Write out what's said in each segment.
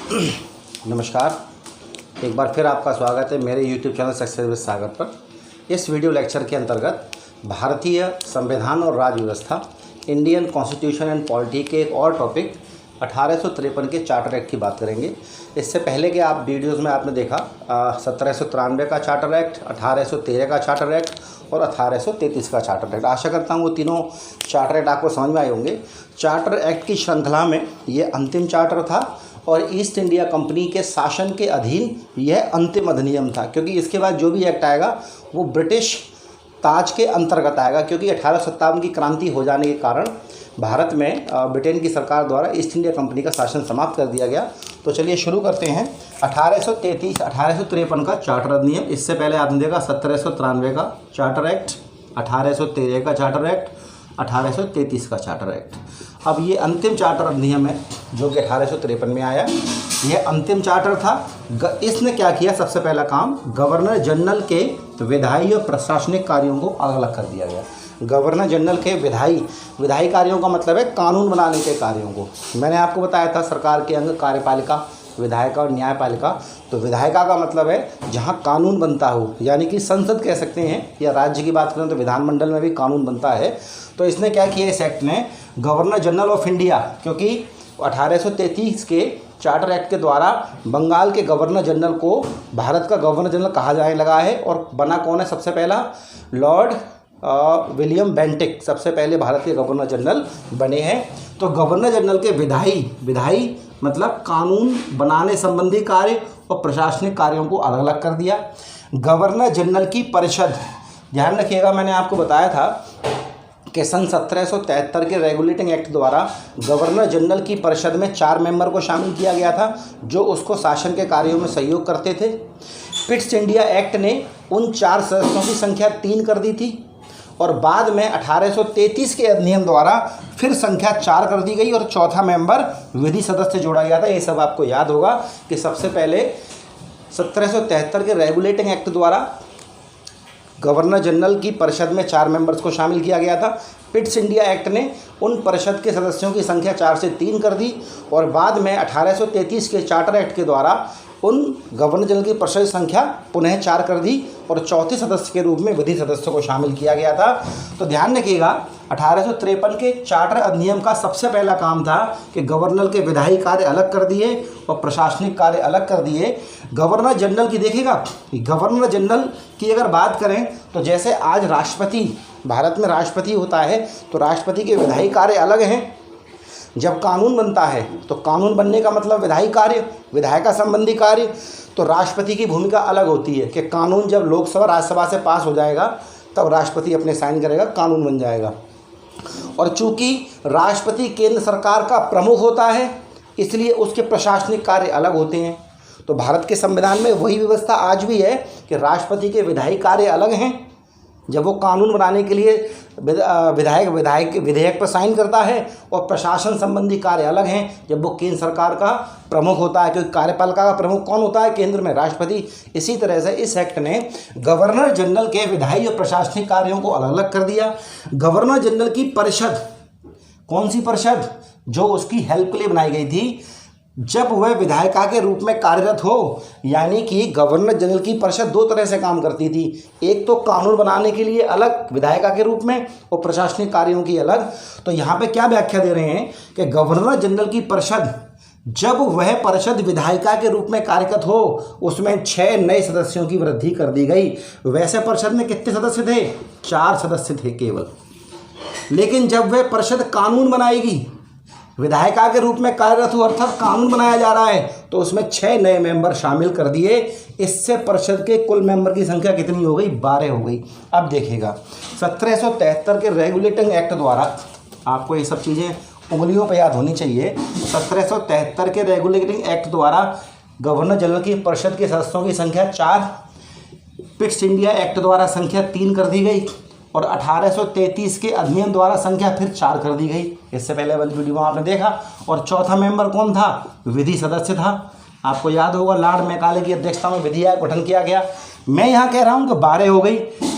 नमस्कार। एक बार फिर आपका स्वागत है मेरे YouTube चैनल सक्सेस विद सागर पर। इस वीडियो लेक्चर के अंतर्गत भारतीय संविधान और राज्य व्यवस्था, इंडियन कॉन्स्टिट्यूशन एंड पॉलिटी के एक और टॉपिक 1853 के चार्टर एक्ट की बात करेंगे। इससे पहले के आप वीडियोस में आपने देखा 1793 का चार्टर एक्ट, 1813 का चार्टर एक्ट और 1833 का चार्टर एक्ट। आशा करता हूँ वो तीनों चार्टर एक्ट आपको समझ में आए होंगे। चार्टर एक्ट की श्रृंखला में ये अंतिम चार्टर था और ईस्ट इंडिया कंपनी के शासन के अधीन यह अंतिम अधिनियम था, क्योंकि इसके बाद जो भी एक्ट आएगा वो ब्रिटिश ताज के अंतर्गत आएगा, क्योंकि 1857 की क्रांति हो जाने के कारण भारत में ब्रिटेन की सरकार द्वारा ईस्ट इंडिया कंपनी का शासन समाप्त कर दिया गया। तो चलिए शुरू करते हैं। 1853 का चार्टर अधिनियम। इससे पहले आपने देखा 1793 का चार्टर एक्ट, 1813 का चार्टर एक्ट, 1833 का चार्टर एक्ट। अब ये अंतिम चार्टर अधिनियम है जो कि 1853 में आया। यह अंतिम चार्टर था। इसने क्या किया? सबसे पहला काम, गवर्नर जनरल के विधायी और प्रशासनिक कार्यों को अलग अलग कर दिया गया। गवर्नर जनरल के विधायी कार्यों का मतलब है कानून बनाने के कार्यों को। मैंने आपको बताया था सरकार के अंग कार्यपालिका, विधायिका और न्यायपालिका। तो विधायिका का मतलब है जहाँ कानून बनता हो, यानी कि संसद कह सकते हैं, या राज्य की बात करें तो विधानमंडल में भी कानून बनता है। तो इसने क्या किया इस एक्ट ने? गवर्नर जनरल ऑफ इंडिया, क्योंकि 1833 के चार्टर एक्ट के द्वारा बंगाल के गवर्नर जनरल को भारत का गवर्नर जनरल कहा जाने लगा है। और बना कौन है सबसे पहला? लॉर्ड विलियम बेंटिक सबसे पहले भारत के गवर्नर जनरल बने हैं। तो गवर्नर जनरल के विधायी मतलब कानून बनाने संबंधी कार्य और प्रशासनिक कार्यों को अलग अलग कर दिया। गवर्नर जनरल की परिषद, ध्यान रखिएगा, मैंने आपको बताया था कि सन 1773 के रेगुलेटिंग एक्ट द्वारा गवर्नर जनरल की परिषद में 4 मेंबर को शामिल किया गया था जो उसको शासन के कार्यों में सहयोग करते थे। पिट्स इंडिया एक्ट ने उन 4 सदस्यों की संख्या 3 कर दी थी और बाद में 1833 के अधिनियम द्वारा फिर संख्या 4 कर दी गई और चौथा मेंबर विधि सदस्य जोड़ा गया था। ये सब आपको याद होगा कि सबसे पहले 1773 के रेगुलेटिंग एक्ट द्वारा गवर्नर जनरल की परिषद में 4 मेंबर्स को शामिल किया गया था। पिट्स इंडिया एक्ट ने उन परिषद के सदस्यों की संख्या 4 से 3 कर दी और बाद में 1833 के चार्टर एक्ट के द्वारा उन गवर्नर जनरल की परिषद संख्या पुनः 4 कर दी और चौथे सदस्य के रूप में विधि सदस्यों को शामिल किया गया था। तो ध्यान रखिएगा 1853 के चार्टर अधिनियम का सबसे पहला काम था कि गवर्नर के विधायी कार्य अलग कर दिए और प्रशासनिक कार्य अलग कर दिए। गवर्नर जनरल की देखिएगा, गवर्नर जनरल की अगर बात करें तो जैसे आज राष्ट्रपति, भारत में राष्ट्रपति होता है तो राष्ट्रपति के विधायी कार्य अलग हैं। जब कानून बनता है तो कानून बनने का मतलब विधायी कार्य, विधायिका संबंधी कार्य। तो राष्ट्रपति की भूमिका अलग होती है कि कानून जब लोकसभा राज्यसभा से पास हो जाएगा तब राष्ट्रपति अपने साइन करेगा, कानून बन जाएगा। और चूंकि राष्ट्रपति केंद्र सरकार का प्रमुख होता है इसलिए उसके प्रशासनिक कार्य अलग होते हैं। तो भारत के संविधान में वही व्यवस्था आज भी है कि राष्ट्रपति के विधायी कार्य अलग हैं, जब वो कानून बनाने के लिए विधेयक पर साइन करता है, और प्रशासन संबंधी कार्य अलग हैं जब वो केंद्र सरकार का प्रमुख होता है, क्योंकि कार्यपालिका का प्रमुख कौन होता है? केंद्र में राष्ट्रपति। इसी तरह से इस एक्ट ने गवर्नर जनरल के विधायी और प्रशासनिक कार्यों को अलग अलग कर दिया। गवर्नर जनरल की परिषद, कौन सी परिषद? जो उसकी हेल्प के लिए बनाई गई थी जब वह विधायिका के रूप में कार्यरत हो, यानी कि गवर्नर जनरल की परिषद 2 तरह से काम करती थी। एक तो कानून बनाने के लिए अलग विधायिका के रूप में और प्रशासनिक कार्यों की अलग। तो यहाँ पे क्या व्याख्या दे रहे हैं कि गवर्नर जनरल की परिषद जब वह परिषद विधायिका के रूप में कार्यरत हो उसमें 6 नए सदस्यों की वृद्धि कर दी गई। वैसे परिषद में कितने सदस्य थे? 4 सदस्य थे केवल। लेकिन जब वह परिषद कानून बनाएगी, विधायिका के रूप में कार्यरत हो अर्थात कानून बनाया जा रहा है, तो उसमें 6 नए मेंबर शामिल कर दिए। इससे परिषद के कुल मेंबर की संख्या कितनी हो गई? 12 हो गई। अब देखिएगा 1773 के रेगुलेटिंग एक्ट द्वारा, आपको ये सब चीज़ें उंगलियों पर याद होनी चाहिए। 1773 के रेगुलेटिंग एक्ट द्वारा गवर्नर जनरल की परिषद के सदस्यों की संख्या 4, पिट्स इंडिया एक्ट द्वारा संख्या 3 कर दी गई और 1833 के अधिनियम द्वारा संख्या फिर 4 कर दी गई। इससे पहले वाली वीडियो में आपने देखा। और चौथा मेंबर कौन था? विधि सदस्य था। आपको याद होगा लॉर्ड मैकाले की अध्यक्षता में विधि आयोग गठन किया गया। मैं यहाँ कह रहा हूँ कि 12 हो गई।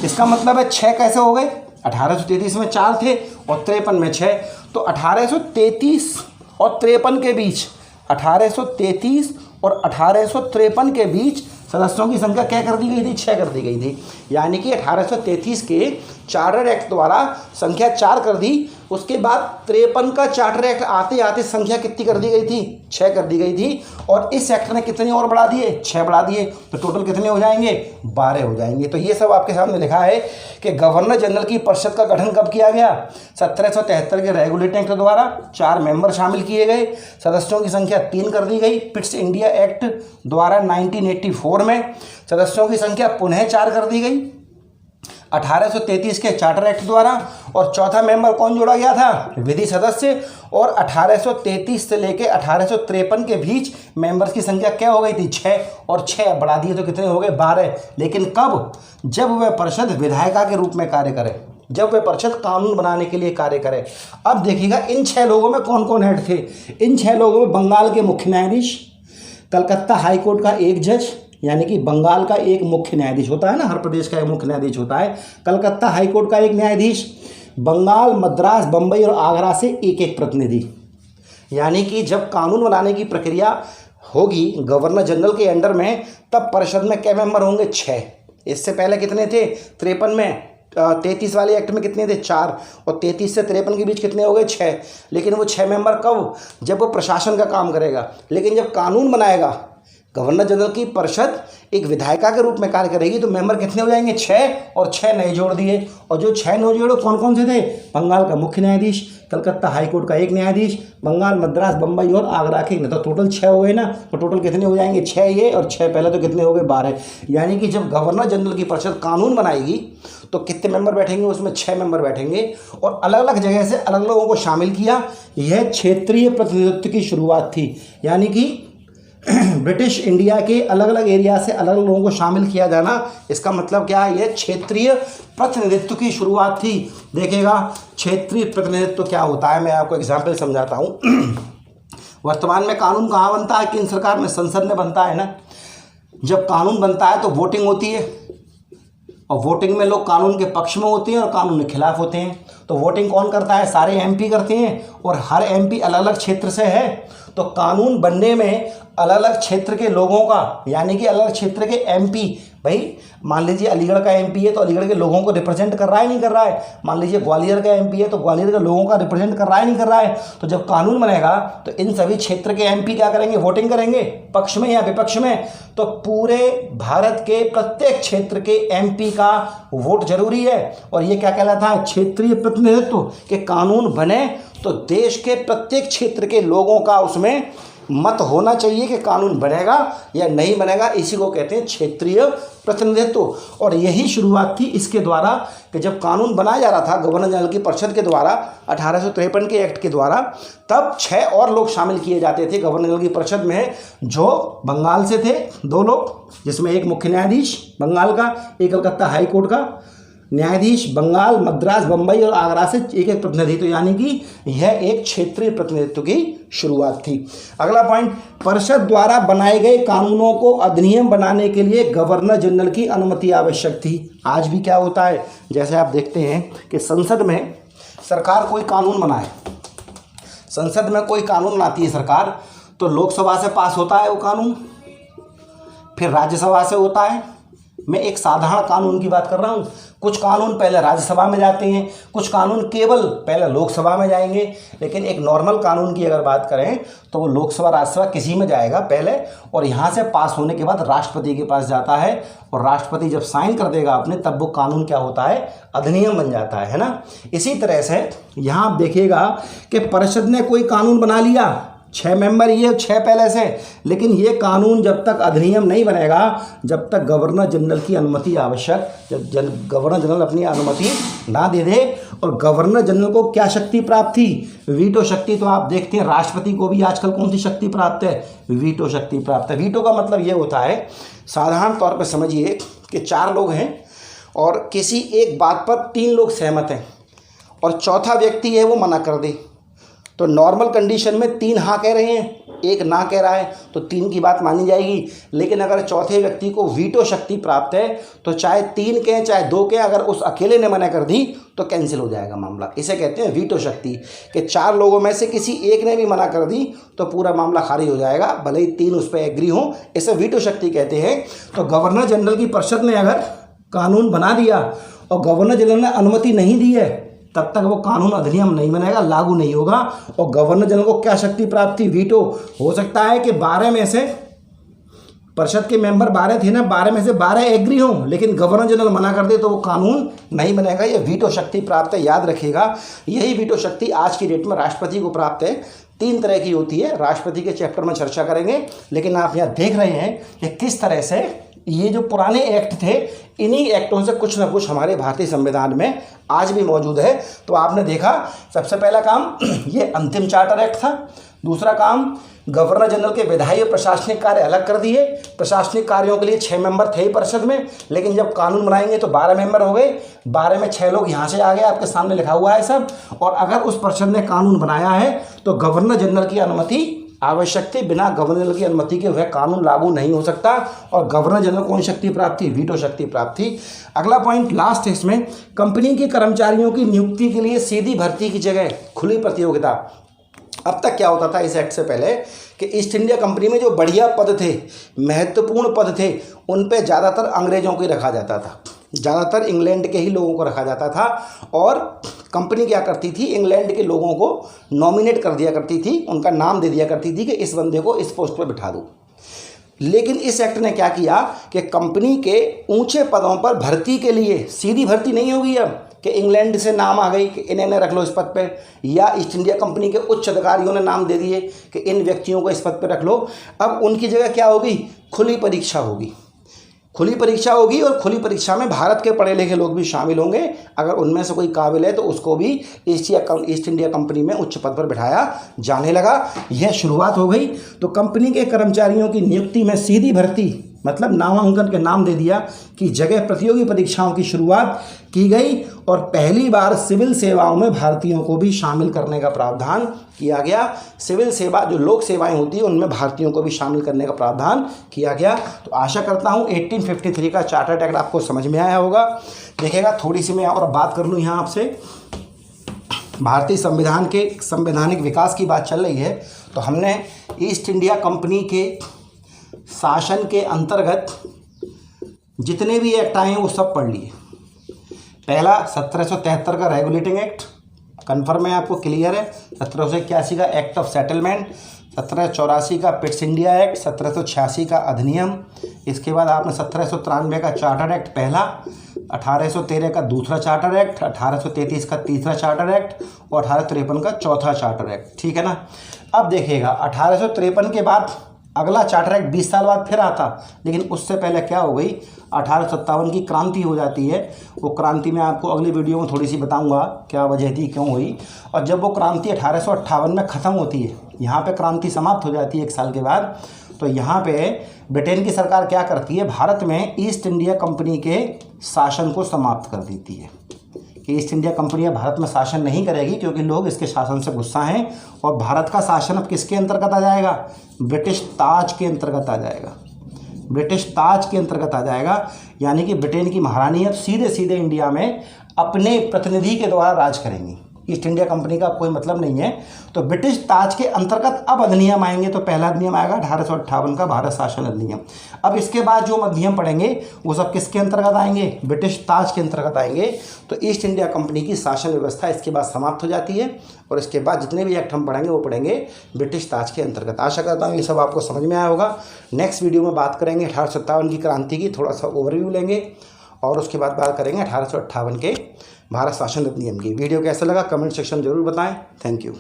इसका मतलब है 6 कैसे हो गए? 1833 में 4 थे और 53 में 6। तो 1833 और 53 के बीच 1833 और 1853 के बीच सदस्यों की संख्या क्या कर दी गई थी? 6 कर दी गई थी। यानी कि 1833 के चार्टर एक्ट द्वारा संख्या 4 कर दी। उसके बाद 53 का चार्टर एक्ट आते आते संख्या कितनी कर दी गई थी? 6 कर दी गई थी। और इस एक्ट ने कितने और बढ़ा दिए? 6 बढ़ा दिए। तो टोटल कितने हो जाएंगे? 12 हो जाएंगे। तो ये सब आपके सामने लिखा है कि गवर्नर जनरल की परिषद का गठन कब किया गया? 1773 के रेगुलेटिंग एक्ट द्वारा 4 मेंबर शामिल किए गए। सदस्यों की संख्या 3 कर दी गई। पिट्स इंडिया एक्ट द्वारा 1984 में सदस्यों की संख्या पुनः 4 कर दी गई 1833 के चार्टर एक्ट द्वारा। और चौथा मेंबर कौन जोड़ा गया था? विधि सदस्य। और 1833 से लेकर 1853 के बीच मेंबर्स की संख्या क्या हो गई थी? 6। और 6 बढ़ा दिए तो कितने हो गए? 12। लेकिन कब? जब वह परिषद विधायिका के रूप में कार्य करे, जब वह परिषद कानून बनाने के लिए कार्य करे। अब देखिएगा इन 6 लोगों में कौन कौन हेड थे। इन 6 लोगों में बंगाल के मुख्य न्यायाधीश, कलकत्ता हाई कोर्ट का एक जज, यानी कि बंगाल का एक मुख्य न्यायाधीश होता है ना, हर प्रदेश का एक मुख्य न्यायाधीश होता है। कलकत्ता हाई कोर्ट का एक न्यायाधीश, बंगाल, मद्रास, बम्बई और आगरा से एक एक प्रतिनिधि। यानी कि जब कानून बनाने की प्रक्रिया होगी गवर्नर जनरल के अंडर में, तब परिषद में क्या मेंबर होंगे? 6। इससे पहले कितने थे? 53 में 33 वाले एक्ट में कितने थे? 4। और 33 से 53 के बीच कितने हो गए? 6। लेकिन वो 6 मेंबर कब? जब वो प्रशासन का काम करेगा। लेकिन जब कानून बनाएगा गवर्नर जनरल की परिषद एक विधायिका के रूप में कार्य करेगी, तो मेंबर कितने हो जाएंगे? 6। और 6 नए जोड़ दिए। और जो 6 नए जोड़े कौन कौन से थे? बंगाल का मुख्य न्यायाधीश, कलकत्ता हाई कोर्ट का एक न्यायाधीश, बंगाल, मद्रास, बम्बई और आगरा के। तो टोटल 6 हो गए ना। तो टोटल कितने हो जाएंगे? 6 ये और 6 पहले, तो कितने हो गए? 12। यानी कि जब गवर्नर जनरल की परिषद कानून बनाएगी तो कितने मेंबर बैठेंगे? उसमें 6 मेंबर बैठेंगे। और अलग अलग जगह से अलग लोगों को शामिल किया। यह क्षेत्रीय प्रतिनिधित्व की शुरुआत थी। यानी कि ब्रिटिश इंडिया के अलग अलग एरिया से अलग अलग लोगों को शामिल किया जाना, इसका मतलब क्या है? यह क्षेत्रीय प्रतिनिधित्व की शुरुआत थी। देखिएगा क्षेत्रीय प्रतिनिधित्व क्या होता है, मैं आपको एग्जाम्पल समझाता हूँ। वर्तमान में कानून कहाँ बनता है? केंद्र सरकार में, संसद में बनता है ना। जब कानून बनता है तो वोटिंग होती है, और वोटिंग में लोग कानून के पक्ष में होते हैं और कानून के खिलाफ होते हैं। तो वोटिंग कौन करता है? सारे एमपी करते हैं। और हर एमपी अलग अलग क्षेत्र से है। तो कानून बनने में अलग अलग क्षेत्र के लोगों का, यानी कि अलग अलग क्षेत्र के एमपी, भाई मान लीजिए अलीगढ़ का एमपी है तो अलीगढ़ के लोगों को रिप्रेजेंट कर रहा है, नहीं कर रहा है। मान लीजिए ग्वालियर का एमपी है तो ग्वालियर के लोगों का रिप्रेजेंट कर रहा है, नहीं कर रहा है। तो जब कानून बनेगा तो इन सभी क्षेत्र के एमपी क्या करेंगे? वोटिंग करेंगे, पक्ष में या विपक्ष में। तो पूरे भारत के प्रत्येक क्षेत्र के एमपी का वोट जरूरी है। और ये क्या कहलाता है? क्षेत्रीय प्रतिनिधित्व। के कानून बने तो देश के प्रत्येक क्षेत्र के लोगों का उसमें मत होना चाहिए कि कानून बनेगा या नहीं बनेगा। इसी को कहते हैं क्षेत्रीय प्रतिनिधित्व। और यही शुरुआत थी इसके द्वारा कि जब कानून बनाया जा रहा था गवर्नर जनरल की परिषद के द्वारा 1853 के एक्ट के द्वारा, तब 6 और लोग शामिल किए जाते थे गवर्नर जनरल की परिषद में, जो बंगाल से थे 2 लोग, जिसमें एक मुख्य न्यायाधीश बंगाल का, एक कलकत्ता हाई कोर्ट का न्यायाधीश, बंगाल, मद्रास, बम्बई और आगरा से एक एक प्रतिनिधि। तो यानी कि यह एक क्षेत्रीय प्रतिनिधित्व की शुरुआत थी। अगला पॉइंट, परिषद द्वारा बनाए गए कानूनों को अधिनियम बनाने के लिए गवर्नर जनरल की अनुमति आवश्यक थी। आज भी क्या होता है, जैसे आप देखते हैं कि संसद में सरकार कोई कानून बनाए, संसद में कोई कानून बनाती है सरकार, तो लोकसभा से पास होता है वो कानून, फिर राज्यसभा से होता है। मैं एक साधारण कानून की बात कर रहा हूँ। कुछ कानून पहले राज्यसभा में जाते हैं, कुछ कानून केवल पहले लोकसभा में जाएंगे। लेकिन एक नॉर्मल कानून की अगर बात करें तो वो लोकसभा राज्यसभा किसी में जाएगा पहले, और यहाँ से पास होने के बाद राष्ट्रपति के पास जाता है, और राष्ट्रपति जब साइन कर देगा अपने, तब वो कानून क्या होता है? अधिनियम बन जाता है ना। इसी तरह से यहाँ आप देखिएगा कि परिषद ने कोई कानून बना लिया, 6 मेंबर, ये 6 पहले से, लेकिन ये कानून जब तक अधिनियम नहीं बनेगा, जब तक गवर्नर जनरल की अनुमति आवश्यक, जब गवर्नर जनरल अपनी अनुमति ना दे दे। और गवर्नर जनरल को क्या शक्ति प्राप्त थी? वीटो शक्ति। तो आप देखते हैं राष्ट्रपति को भी आजकल कौन सी शक्ति प्राप्त है? वीटो शक्ति प्राप्त है। वीटो का मतलब ये होता है, साधारण तौर पर समझिए कि 4 लोग हैं और किसी एक बात पर 3 लोग सहमत हैं और चौथा व्यक्ति है वो मना कर दे, तो नॉर्मल कंडीशन में 3 हाँ कह रहे हैं, 1 ना कह रहा है, तो 3 की बात मानी जाएगी। लेकिन अगर चौथे व्यक्ति को वीटो शक्ति प्राप्त है तो चाहे 3 कहें चाहे 2 कहें, अगर उस अकेले ने मना कर दी तो कैंसिल हो जाएगा मामला। इसे कहते हैं वीटो शक्ति, कि 4 लोगों में से किसी एक ने भी मना कर दी तो पूरा मामला खारिज हो जाएगा, भले ही 3 उस पर एग्री हो। इसे वीटो शक्ति कहते हैं। तो गवर्नर जनरल की परिषद ने अगर कानून बना दिया और गवर्नर जनरल ने अनुमति नहीं दी है, तब तक वो कानून अधिनियम नहीं बनेगा, लागू नहीं होगा। और गवर्नर जनरल को क्या शक्ति प्राप्त थी? वीटो। हो सकता है कि 12 में से परिषद के मेंबर 12 थे ना, 12 में से 12 एग्री हों, लेकिन गवर्नर जनरल मना कर दे तो वो कानून नहीं बनेगा। ये वीटो शक्ति प्राप्त है, याद रखिएगा। यही वीटो शक्ति आज की डेट में राष्ट्रपति को प्राप्त है। 3 तरह की होती है, राष्ट्रपति के चैप्टर में चर्चा करेंगे। लेकिन आप यहाँ देख रहे हैं कि किस तरह से ये जो पुराने एक्ट थे, इन्हीं एक्टों से कुछ ना कुछ हमारे भारतीय संविधान में आज भी मौजूद है। तो आपने देखा, सबसे पहला काम ये अंतिम चार्टर एक्ट था। दूसरा काम, गवर्नर जनरल के विधायी और प्रशासनिक कार्य अलग कर दिए। प्रशासनिक कार्यों के लिए 6 मेंबर थे ही परिषद में, लेकिन जब कानून बनाएंगे तो 12 मेंबर हो गए। 12 में 6 लोग यहाँ से आ गए, आपके सामने लिखा हुआ है सब। और अगर उस परिषद ने कानून बनाया है तो गवर्नर जनरल की अनुमति आवश्यक थी। बिना गवर्नर जनरल की अनुमति के वह कानून लागू नहीं हो सकता। और गवर्नर जनरल कौन शक्ति प्राप्त थी? वीटो शक्ति प्राप्त थी। अगला पॉइंट लास्ट है इसमें, कंपनी के कर्मचारियों की नियुक्ति के लिए सीधी भर्ती की जगह खुली प्रतियोगिता। अब तक क्या होता था इस एक्ट से पहले कि ईस्ट इंडिया कंपनी में जो बढ़िया पद थे, महत्वपूर्ण पद थे, उन पे ज़्यादातर अंग्रेज़ों को ही रखा जाता था, ज़्यादातर इंग्लैंड के ही लोगों को रखा जाता था। और कंपनी क्या करती थी? इंग्लैंड के लोगों को नॉमिनेट कर दिया करती थी, उनका नाम दे दिया करती थी कि इस बंदे को इस पोस्ट पर बिठा दो। लेकिन इस एक्ट ने क्या किया कि कंपनी के ऊंचे पदों पर भर्ती के लिए सीधी भर्ती नहीं होगी अब, कि इंग्लैंड से नाम आ गई कि इन्हें रख लो इस पद पे, या ईस्ट इंडिया कंपनी के उच्च अधिकारियों ने नाम दे दिए कि इन व्यक्तियों को इस पद पे रख लो। अब उनकी जगह क्या होगी? खुली परीक्षा होगी। खुली परीक्षा होगी और खुली परीक्षा में भारत के पढ़े लिखे लोग भी शामिल होंगे। अगर उनमें से कोई काबिल है तो उसको भी ईस्ट इंडिया कंपनी में उच्च पद पर बिठाया जाने लगा। यह शुरुआत हो गई। तो कंपनी के कर्मचारियों की नियुक्ति में सीधी भर्ती, मतलब नामांकन के नाम दे दिया कि जगह प्रतियोगी परीक्षाओं की शुरुआत की गई। और पहली बार सिविल सेवाओं में भारतीयों को भी शामिल करने का प्रावधान किया गया। सिविल सेवा जो लोक सेवाएं होती हैं उनमें भारतीयों को भी शामिल करने का प्रावधान किया गया। तो आशा करता हूं 1853 का चार्टर्ड एक्ट आपको समझ में आया होगा। देखिएगा, थोड़ी सी मैं और बात कर लूँ यहाँ आपसे। भारतीय संविधान के संवैधानिक विकास की बात चल रही है, तो हमने ईस्ट इंडिया कंपनी के शासन के अंतर्गत जितने भी एक्ट आए हैं वो सब पढ़ लिए। पहला 1773 का रेगुलेटिंग एक्ट, कन्फर्म है आपको, क्लियर है। 1781 का एक्ट ऑफ सेटलमेंट, 1784 का पिट्स इंडिया एक्ट, 1786 का अधिनियम। इसके बाद आपने 1793 का चार्टर एक्ट पहला, 1813 का दूसरा चार्टर एक्ट, 1833 का तीसरा चार्टर एक्ट और 1853 का चौथा चार्टर एक्ट। ठीक है ना। अब देखिएगा, 1853 के बाद अगला चार्टर एक्ट 20 साल बाद फिर आता, लेकिन उससे पहले क्या हो गई? 1857 की क्रांति हो जाती है। वो क्रांति मैं आपको अगली वीडियो में थोड़ी सी बताऊंगा क्या वजह थी, क्यों हुई। और जब वो क्रांति 1858 में ख़त्म होती है, यहाँ पे क्रांति समाप्त हो जाती है 1 साल के बाद, तो यहाँ पे ब्रिटेन की सरकार क्या करती है? भारत में ईस्ट इंडिया कंपनी के शासन को समाप्त कर देती है कि ईस्ट इंडिया कंपनी भारत में शासन नहीं करेगी, क्योंकि लोग इसके शासन से गुस्सा हैं। और भारत का शासन अब किसके अंतर्गत आ जाएगा? ब्रिटिश ताज के अंतर्गत आ जाएगा। ब्रिटिश ताज के अंतर्गत आ जाएगा, यानी कि ब्रिटेन की महारानी अब सीधे सीधे इंडिया में अपने प्रतिनिधि के द्वारा राज करेंगी। ईस्ट इंडिया कंपनी का कोई मतलब नहीं है। तो ब्रिटिश ताज के अंतर्गत अब अधिनियम आएंगे। तो पहला अधिनियम आएगा 1858 का भारत शासन अधिनियम। अब इसके बाद जो अधिनियम पढ़ेंगे वो सब किसके अंतर्गत आएंगे? ब्रिटिश ताज के अंतर्गत आएंगे। तो ईस्ट इंडिया कंपनी की शासन व्यवस्था इसके बाद समाप्त हो जाती है और इसके बाद जितने भी एक्ट हम पढ़ेंगे वो पढ़ेंगे ब्रिटिश ताज के अंतर्गत। आशा करता हूँ ये सब आपको समझ में आया होगा। नेक्स्ट वीडियो में बात करेंगे 1857 की क्रांति की, थोड़ा सा ओवरव्यू लेंगे और उसके बाद बात करेंगे 1858 के भारत शासन अधिनियम की। वीडियो कैसा लगा कमेंट सेक्शन में जरूर बताएं। Thank you.